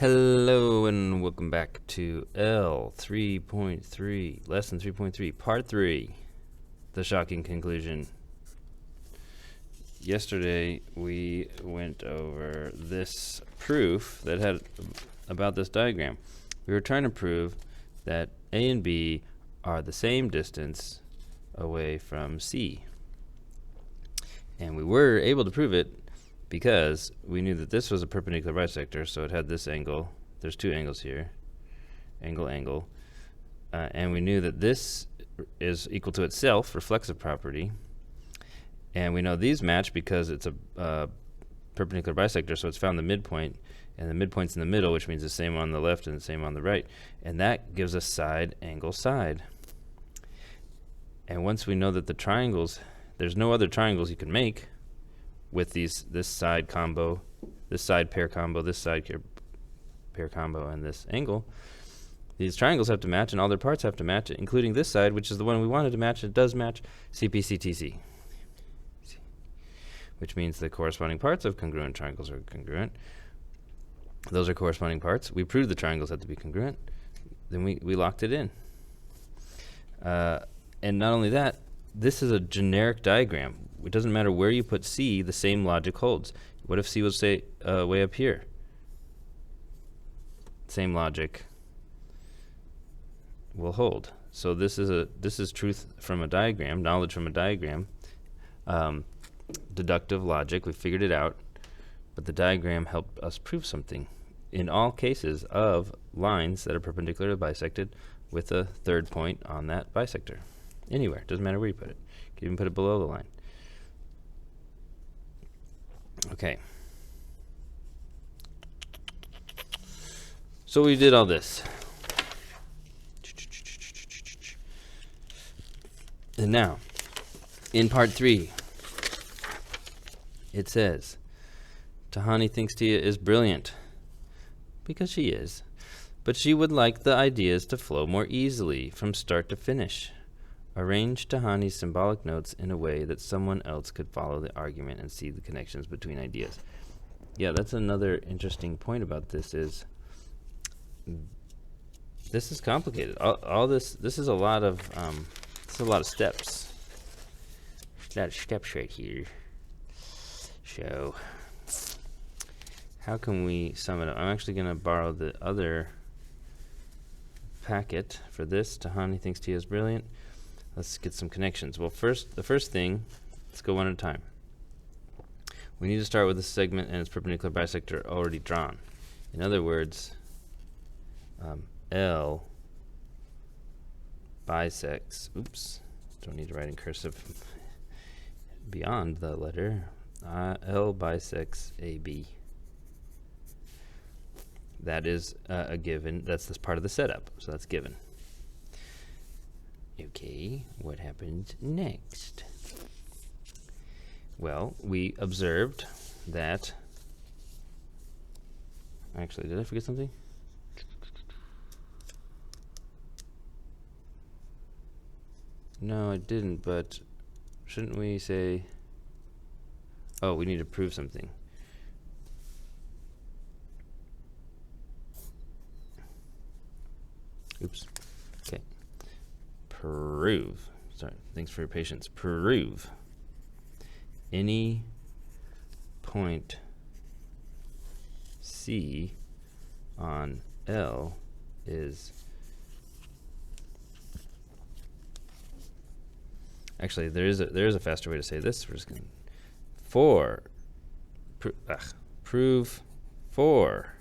Hello and welcome back to L 3.3, lesson 3.3, part 3, the shocking conclusion. Yesterday we went over this proof that had about this diagram. We were trying to prove that A and B are the same distance away from C. And we were able to prove it because we knew that this was a perpendicular bisector, so it had this angle. There's two angles here, angle, and we knew that this is equal to itself, reflexive property, and we know these match because it's a perpendicular bisector, so it's found the midpoint, and the midpoint's in the middle, which means the same on the left and the same on the right, and that gives us side, angle, side. And once we know that the triangles, there's no other triangles you can make with this side combo, this side pair combo, this side pair combo, and this angle. These triangles have to match, and all their parts have to match, including this side, which is the one we wanted to match. It does match CPCTC, which means the corresponding parts of congruent triangles are congruent. Those are corresponding parts. We proved the triangles have to be congruent. Then we locked it in. And not only that, this is a generic diagram. It doesn't matter where you put C, the same logic holds. What if C was, say, way up here? Same logic will hold. So this is truth from a diagram, knowledge from a diagram, deductive logic. We figured it out, but the diagram helped us prove something. In all cases of lines that are perpendicularly bisected with a third point on that bisector. Anywhere, doesn't matter where you put it. You can even put it below the line. Okay. So we did all this. And now, in part 3, it says, Tahani thinks Tia is brilliant. Because she is. But she would like the ideas to flow more easily from start to finish. Arrange Tahani's symbolic notes in a way that someone else could follow the argument and see the connections between ideas. Yeah, that's another interesting point about this is this is complicated. All this is a lot of steps. A lot of steps right here. So how can we sum it up? I'm actually going to borrow the other packet for this. Tahani thinks Tia is brilliant. Let's get some connections. Well, the first thing, let's go one at a time. We need to start with the segment and its perpendicular bisector already drawn. In other words, L bisects, don't need to write in cursive beyond the letter, L bisects AB. That is a given. That's this part of the setup, so that's given. Okay, what happened next? Well, we observed that... Actually, did I forget something? No, I didn't, but shouldn't we say... Oh, we need to prove something. Oops. Okay. Prove. Sorry, thanks for your patience. Prove any point C on L is... Actually, there is a faster way to say this. We're just going to prove for.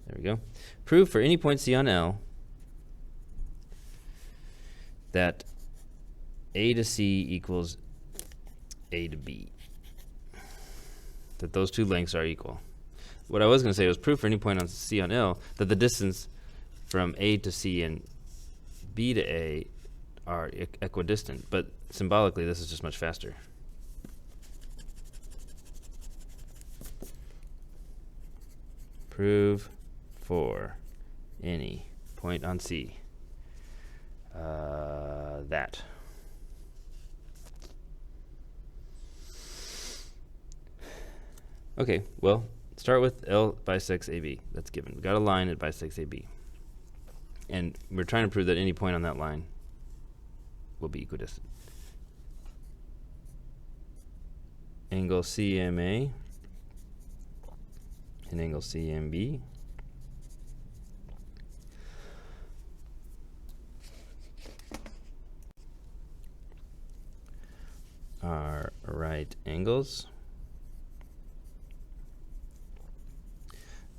There we go. Prove for any point C on L that A to C equals A to B. That those two lengths are equal. What I was going to say was prove for any point on C on L that the distance from A to C and B to A are equidistant, but symbolically this is just much faster. Prove for any point on C that okay, well, start with L bisects AB. That's given. We got a line that bisects AB. And we're trying to prove that any point on that line will be equidistant. Angle CMA and angle CMB are right angles.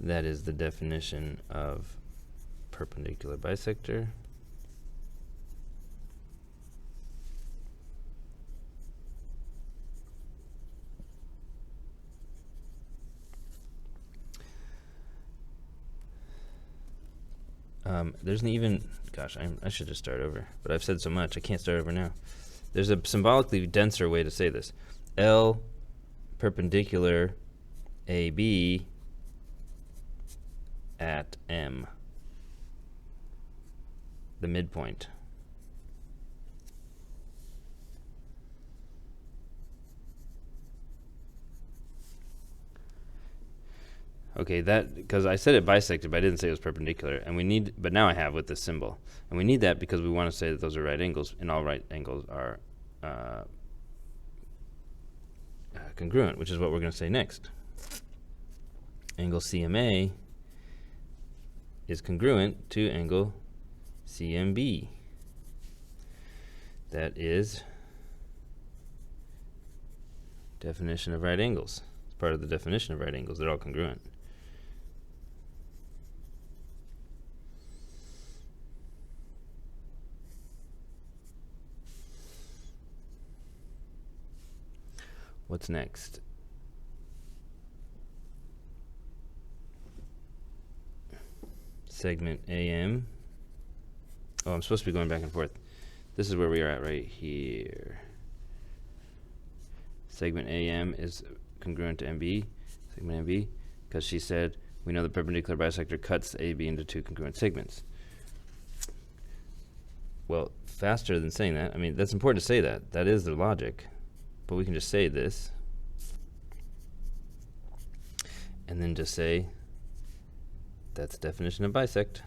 That is the definition of perpendicular bisector. There's an even, gosh, I should just start over, but I've said so much, I can't start over now. There's a symbolically denser way to say this. L perpendicular AB at M, the midpoint. Okay, that, because I said it bisected, but I didn't say it was perpendicular, and we need, but now I have with this symbol, and we need that because we want to say that those are right angles, and all right angles are congruent, which is what we're going to say next. Angle CMA is congruent to angle CMB. That is definition of right angles. It's part of the definition of right angles. They're all congruent. What's next? Segment AM. Oh, I'm supposed to be going back and forth. This is where we are at right here. Segment AM is congruent to MB, segment MB, because she said we know the perpendicular bisector cuts AB into two congruent segments. Well, faster than saying that, I mean, that's important to say that. That is the logic. But we can just say this, and then just say that's the definition of bisect.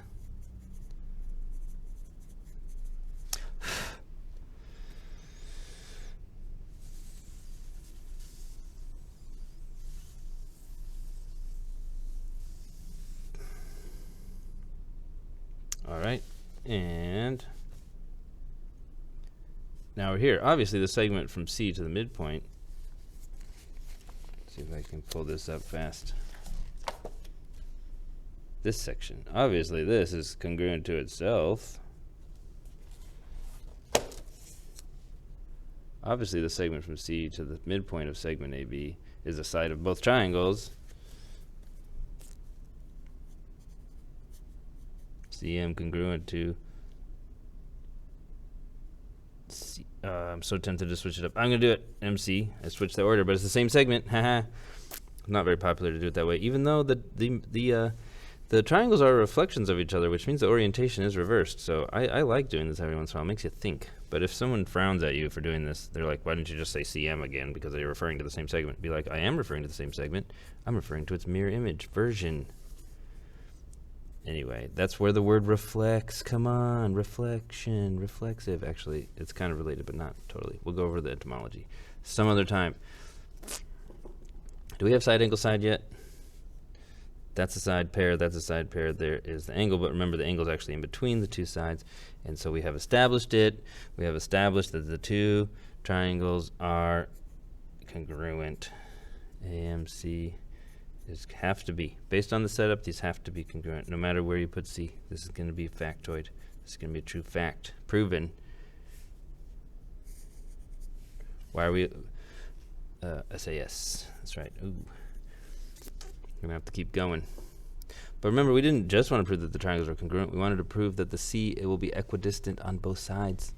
All right, and now we're here. Obviously, the segment from C to the midpoint. Let's see if I can pull this up fast. This section. Obviously, this is congruent to itself. Obviously, the segment from C to the midpoint of segment AB is the side of both triangles. CM congruent to C. I'm so tempted to switch it up. I'm going to do it MC. I switched the order, but it's the same segment. Haha. Not very popular to do it that way, even though the triangles are reflections of each other, which means the orientation is reversed. So I like doing this every once in a while. It makes you think. But if someone frowns at you for doing this, they're like, why didn't you just say CM again? Because they're referring to the same segment. Be like, I am referring to the same segment. I'm referring to its mirror image version. Anyway, that's where the word reflects. Come on, reflection, reflexive. Actually, it's kind of related, but not totally. We'll go over the etymology some other time. Do we have side angle side yet? That's a side pair, that's a side pair. There is the angle, but remember the angle is actually in between the two sides. And so we have established it. We have established that the two triangles are congruent. AMC have to be. Based on the setup, these have to be congruent, no matter where you put C. This is going to be a factoid. This is going to be a true fact. Proven. Why are we... SAS. That's right. Ooh. We're going to have to keep going. But remember, we didn't just want to prove that the triangles are congruent. We wanted to prove that the C, it will be equidistant on both sides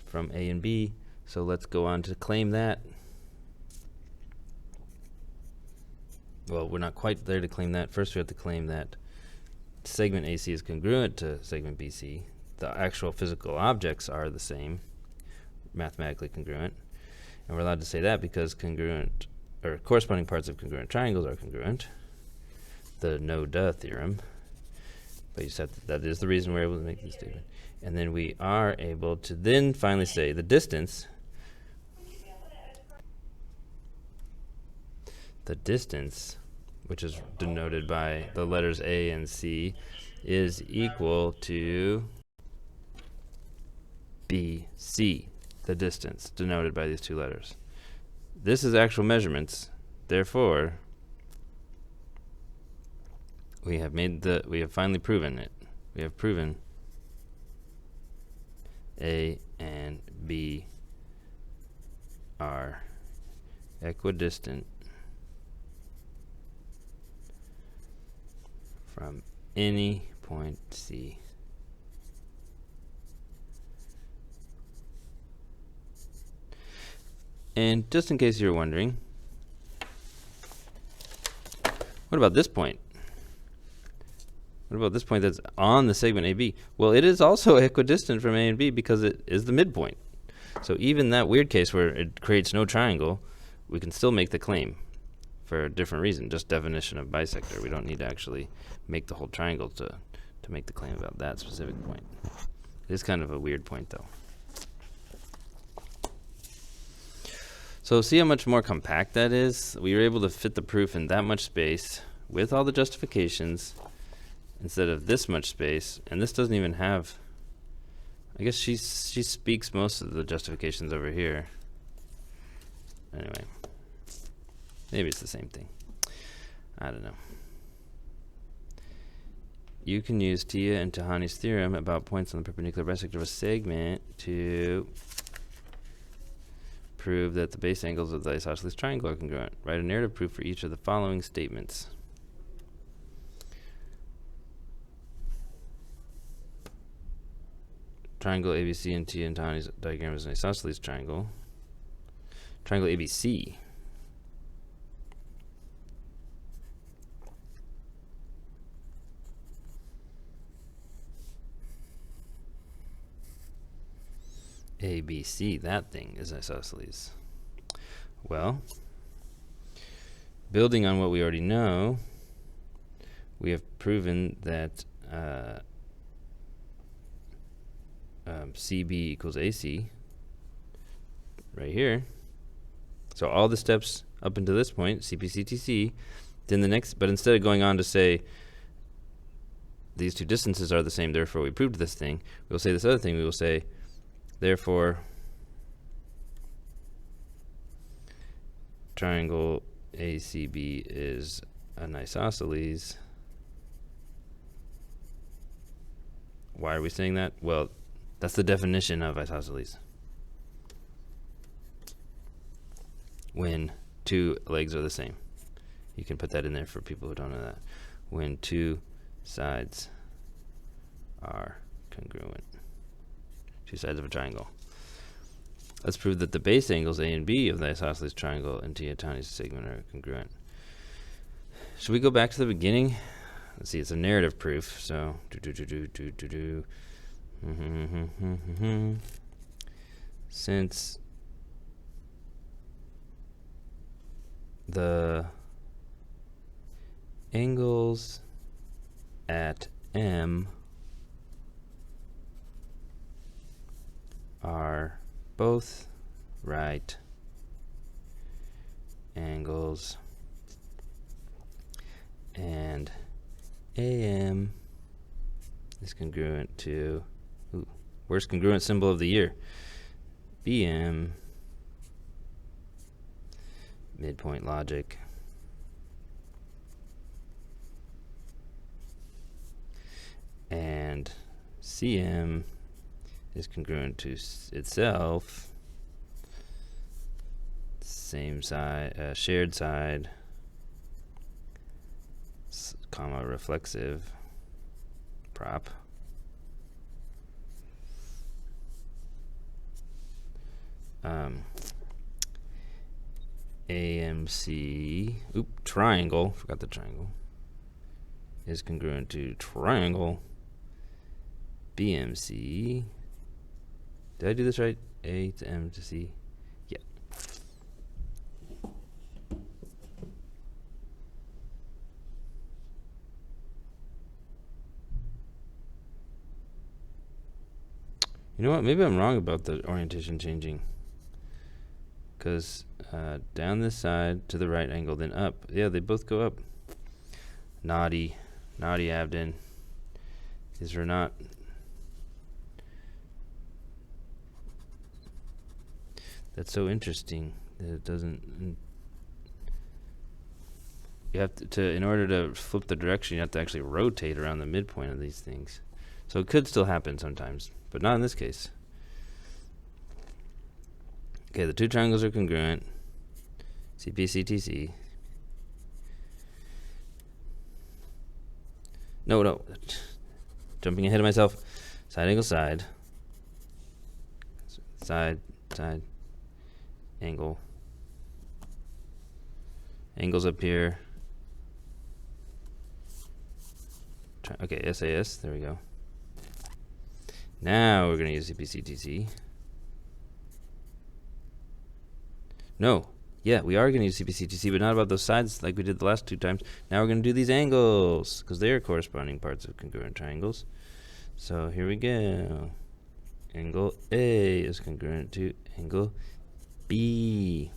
from A and B. So let's go on to claim that. Well, we're not quite there to claim that. First, we have to claim that segment AC is congruent to segment BC. The actual physical objects are the same, mathematically congruent. And we're allowed to say that because congruent, or corresponding parts of congruent triangles are congruent. The no-duh theorem. But you said that is the reason we're able to make this statement. And then we are able to then finally say the distance which is denoted by the letters A and C, is equal to BC, the distance denoted by these two letters. This is actual measurements. Therefore, we have finally proven it. We have proven A and B are equidistant from any point C. And just in case you're wondering, what about this point? What about this point that's on the segment AB? Well, it is also equidistant from A and B because it is the midpoint. So even that weird case where it creates no triangle, we can still make the claim for a different reason, just definition of bisector. We don't need to actually make the whole triangle to make the claim about that specific point. It is kind of a weird point, though. So see how much more compact that is? We were able to fit the proof in that much space with all the justifications instead of this much space. And this doesn't even have, I guess she speaks most of the justifications over here. Anyway, maybe it's the same thing. I don't know. You can use Tia and Tahani's theorem about points on the perpendicular bisector of a segment to prove that the base angles of the isosceles triangle are congruent. Write a narrative proof for each of the following statements. Triangle ABC in Tia and Tahani's diagram is an isosceles triangle. Triangle ABC. ABC, that thing is isosceles. Well, building on what we already know, we have proven that CB equals AC right here. So all the steps up until this point, CPCTC, then the next, but instead of going on to say these two distances are the same, therefore we proved this thing, we'll say this other thing. We will say, therefore, triangle ACB is an isosceles. Why are we saying that? Well, that's the definition of isosceles. When two legs are the same. You can put that in there for people who don't know that. When two sides are congruent. Two sides of a triangle. Let's prove that the base angles A and B of the isosceles triangle and Tia and Tahani's segment are congruent. Should we go back to the beginning? Let's see, it's a narrative proof, so since the angles at M are both right angles and AM is congruent to, worst congruent symbol of the year, BM, midpoint logic, and CM is congruent to itself, same side, shared side, comma reflexive prop. AMC, triangle, forgot the triangle, is congruent to triangle BMC. Did I do this right? A to M to C? Yeah. You know what? Maybe I'm wrong about the orientation changing. Because down this side to the right angle, then up. Yeah, they both go up. Naughty Abden. These are not. That's so interesting that it doesn't. You have to in order to flip the direction, you have to actually rotate around the midpoint of these things. So it could still happen sometimes, but not in this case. Okay, the two triangles are congruent. CPCTC. No. Jumping ahead of myself. Side angle side. Side. Angle. Angles up here. Okay, SAS. There we go. Now we're going to use CPCTC. No. Yeah, we are going to use CPCTC, but not about those sides like we did the last two times. Now we're going to do these angles, because they are corresponding parts of congruent triangles. So here we go. Angle A is congruent to angle B.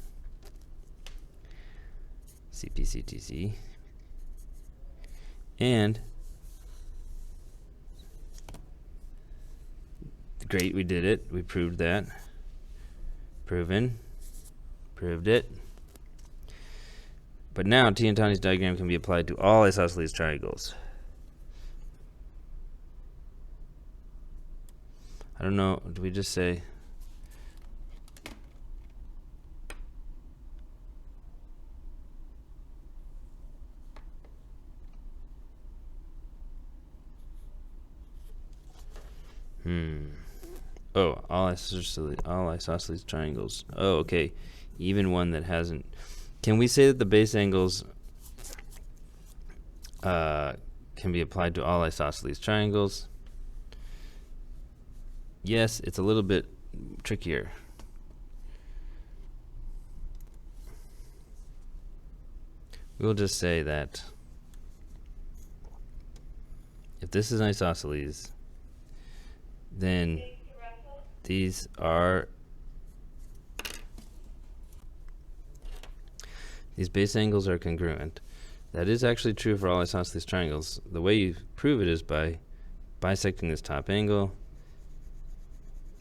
CPCTC. And great, we did it. We proved that. Proven. Proved it. But now Tiantani's diagram can be applied to all isosceles triangles. I don't know, do we just say oh, all isosceles triangles. Oh, okay. Even one that hasn't. Can we say that the base angles can be applied to all isosceles triangles? Yes, it's a little bit trickier. We'll just say that if this is an isosceles, then these base angles are congruent. That is actually true for all isosceles triangles. The way you prove it is by bisecting this top angle,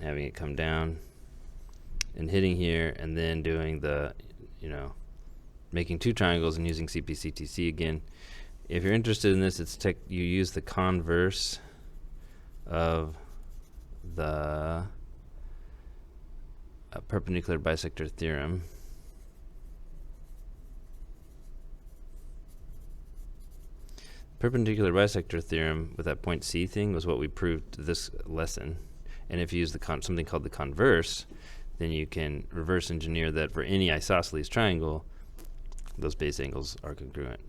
having it come down, and hitting here, and then doing the, making two triangles and using CPCTC again. If you're interested in this, you use the converse of the perpendicular bisector theorem. Perpendicular bisector theorem with that point C thing was what we proved this lesson. And if you use something called the converse, then you can reverse engineer that for any isosceles triangle, those base angles are congruent.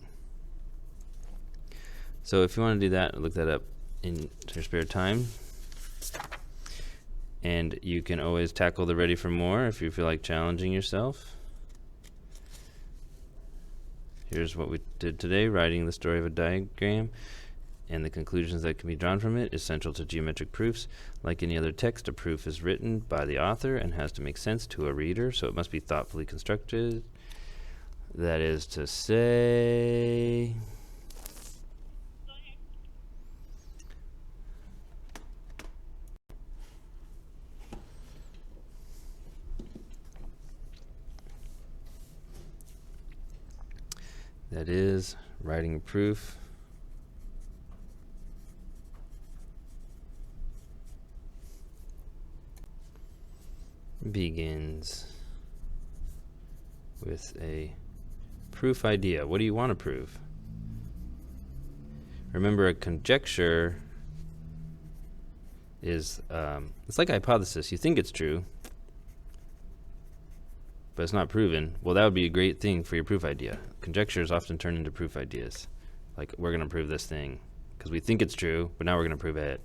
So if you want to do that, look that up in your spare time. And you can always tackle the ready for more if you feel like challenging yourself. Here's what we did today, writing the story of a diagram, and the conclusions that can be drawn from it is central to geometric proofs. Like any other text, a proof is written by the author and has to make sense to a reader, so it must be thoughtfully constructed. That is to say, that is, writing a proof begins with a proof idea. What do you want to prove? Remember, a conjecture is, it's like a hypothesis. You think it's true, but it's not proven. Well, that would be a great thing for your proof idea. Conjectures often turn into proof ideas. Like, we're going to prove this thing because we think it's true, but now we're going to prove it.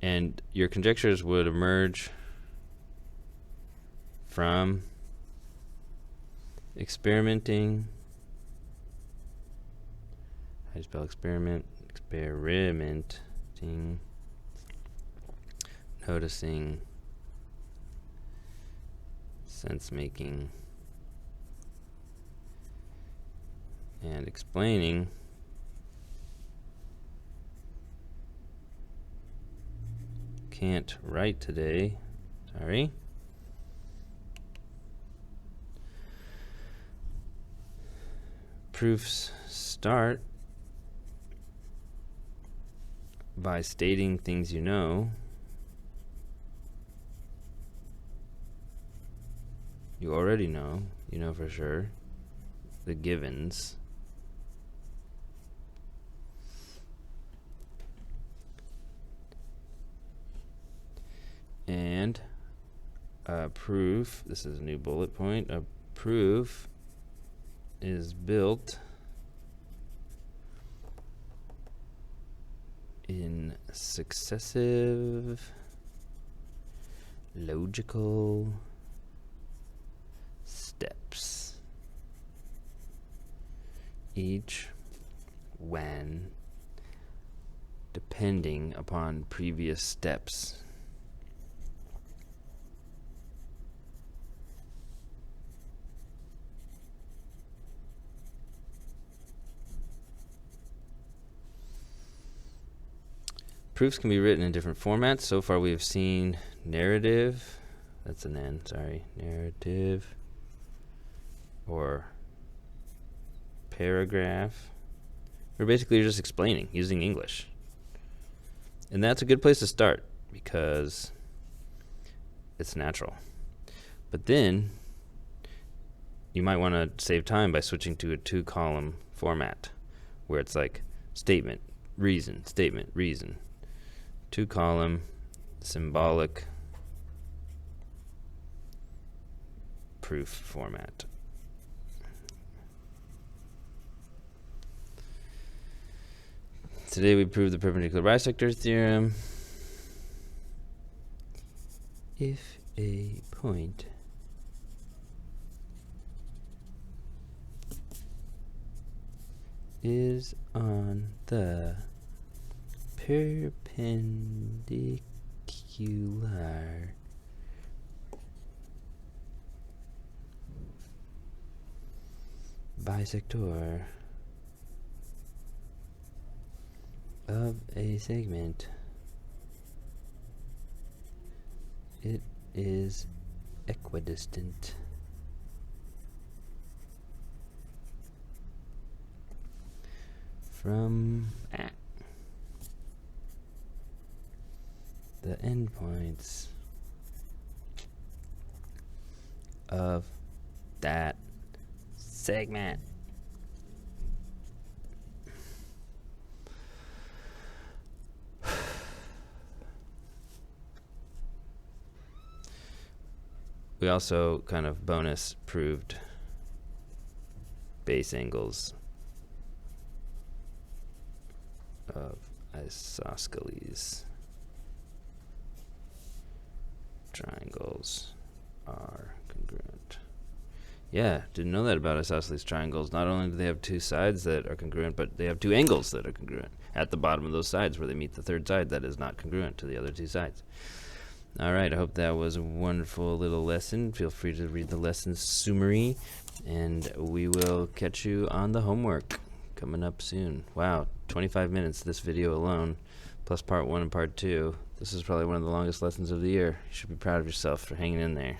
And your conjectures would emerge from experimenting. How do you spell experiment? experimenting, noticing, sense making, and explaining can't write today. Sorry. Proofs start by stating things you know. You already know, you know for sure, the givens. And a proof, this is a new bullet point, a proof is built in successive logical steps, each when depending upon previous steps. Proofs can be written in different formats. So far we have seen narrative, that's an N, sorry, narrative, or paragraph. We're basically just explaining using English. And that's a good place to start because it's natural. But then you might want to save time by switching to a 2-column format where it's like statement, reason, statement, reason. 2-column symbolic proof format. Today we proved the perpendicular bisector theorem. If a point is on the perpendicular bisector of a segment, it is equidistant from the endpoints of that segment. We also kind of bonus proved base angles of isosceles triangles are congruent. Yeah, didn't know that about isosceles triangles. Not only do they have 2 sides that are congruent, but they have 2 angles that are congruent at the bottom of those sides where they meet the third side that is not congruent to the other 2 sides. All right, I hope that was a wonderful little lesson. Feel free to read the lesson summary, and we will catch you on the homework coming up soon. Wow, 25 minutes this video alone, plus part 1 and part 2. This is probably one of the longest lessons of the year. You should be proud of yourself for hanging in there.